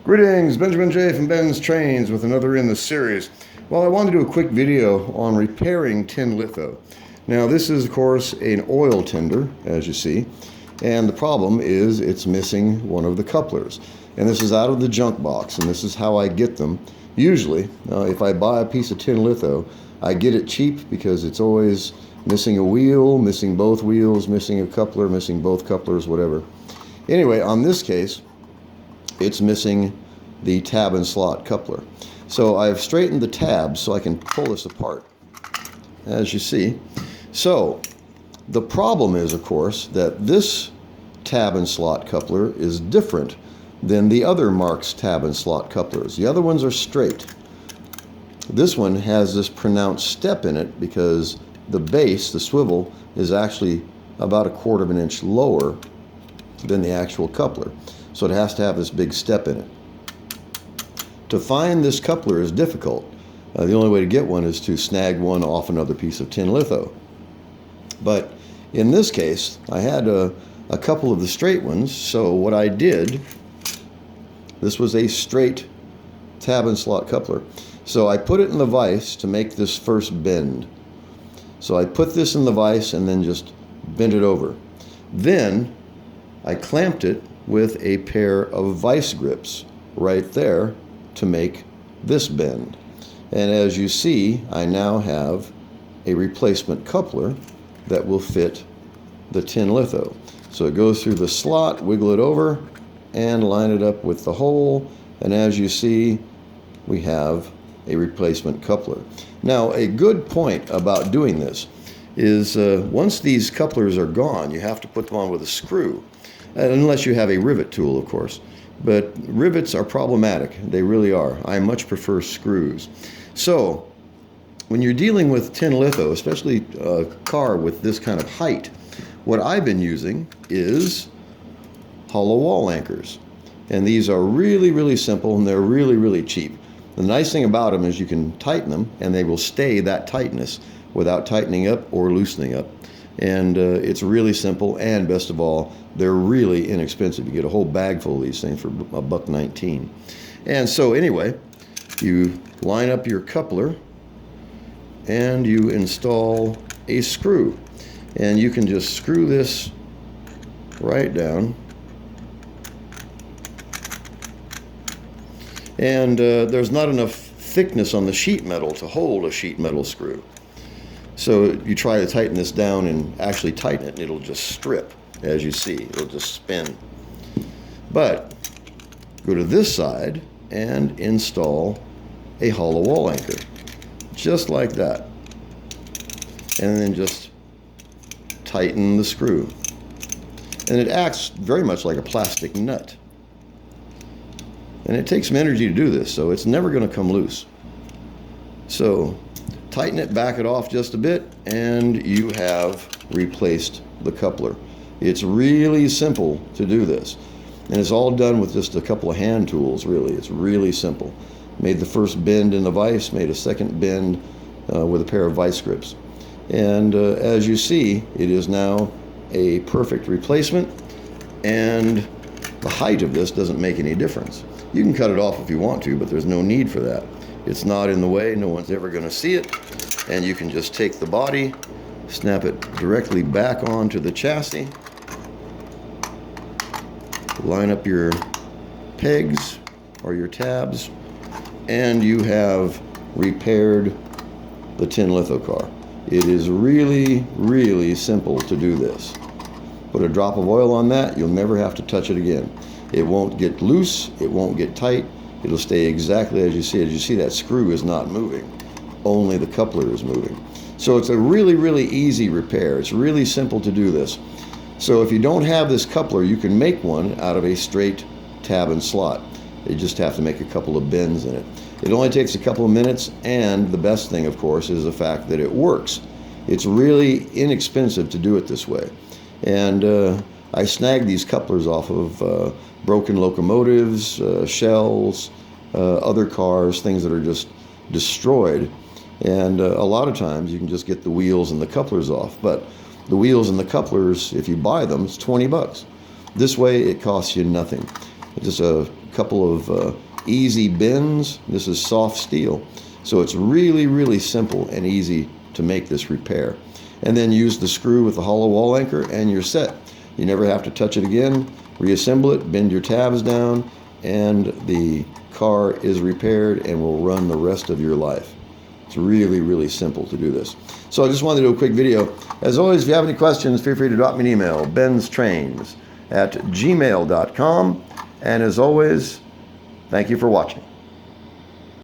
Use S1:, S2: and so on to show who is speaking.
S1: Greetings, Benjamin J. from BENZTRAINZ with another in the series. Well, I wanted to do a quick video on repairing tin litho. Now, this is, of course, an oil tender, as you see, and the problem is it's missing one of the couplers. And this is out of the junk box, and this is how I get them. Usually, if I buy a piece of tin litho, I get it cheap because it's always missing a wheel, missing both wheels, missing a coupler, missing both couplers, whatever. Anyway, on this case, it's missing the tab and slot coupler. So I've straightened the tabs so I can pull this apart, as you see. So the problem is, of course, that this tab and slot coupler is different than the other Marx tab and slot couplers. The other ones are straight. This one has this pronounced step in it because the base, the swivel, is actually about 1/4 of an inch lower than the actual coupler. So it has to have this big step in it. To find this coupler is difficult. The only way to get one is to snag one off another piece of tin litho. But in this case, I had a couple of the straight ones, so what I did, this was a straight tab and slot coupler. So I put it in the vise to make this first bend. So I put this in the vise and then just bent it over. Then I clamped it with a pair of vice grips right there to make this bend. And as you see, I now have a replacement coupler that will fit the tin litho. So it goes through the slot, wiggle it over, and line it up with the hole. And as you see, we have a replacement coupler. Now, a good point about doing this is once these couplers are gone, you have to put them on with a screw. Unless you have a rivet tool, of course. But rivets are problematic. They really are. I much prefer screws. So, when you're dealing with tin litho, especially a car with this kind of height, what I've been using is hollow wall anchors. And these are really, really simple, and they're really, really cheap. The nice thing about them is you can tighten them, and they will stay that tightness without tightening up or loosening up. And it's really simple, and best of all, they're really inexpensive. You get a whole bag full of these things for $1.19. And so anyway, you line up your coupler and you install a screw. And you can just screw this right down. And there's not enough thickness on the sheet metal to hold a sheet metal screw. So you try to tighten this down and actually tighten it, and it'll just strip, as you see. It'll just spin. But go to this side and install a hollow wall anchor, just like that. And then just tighten the screw. And it acts very much like a plastic nut. And it takes some energy to do this, so it's never going to come loose. So tighten it, back it off just a bit, and you have replaced the coupler. It's really simple to do this. And it's all done with just a couple of hand tools, really. It's really simple. Made the first bend in the vise, made a second bend with a pair of vice grips. And as you see, it is now a perfect replacement, and the height of this doesn't make any difference. You can cut it off if you want to, but there's no need for that. It's not in the way, no one's ever going to see it, and you can just take the body, snap it directly back onto the chassis, line up your pegs or your tabs, and you have repaired the tin litho car. It is really, really simple to do this. Put a drop of oil on that, you'll never have to touch it again. It won't get loose, it won't get tight, it'll stay exactly as you see it. As you see, that screw is not moving, only the coupler is moving. So it's a really, really easy repair. It's really simple to do this. So if you don't have this coupler, you can make one out of a straight tab and slot. You just have to make a couple of bends in it. It only takes a couple of minutes, and the best thing, of course, is the fact that it works. It's really inexpensive to do it this way. And I snagged these couplers off of broken locomotives, shells, other cars, things that are just destroyed. And a lot of times you can just get the wheels and the couplers off. But the wheels and the couplers, if you buy them, it's $20. This way it costs you nothing. Just a couple of easy bends. This is soft steel. So it's really, really simple and easy to make this repair. And then use the screw with the hollow wall anchor and you're set. You never have to touch it again. Reassemble it, bend your tabs down, and the car is repaired and will run the rest of your life. It's really, really simple to do this. So I just wanted to do a quick video. As always, if you have any questions, feel free to drop me an email, BENZTRAINZ@gmail.com. And as always, thank you for watching.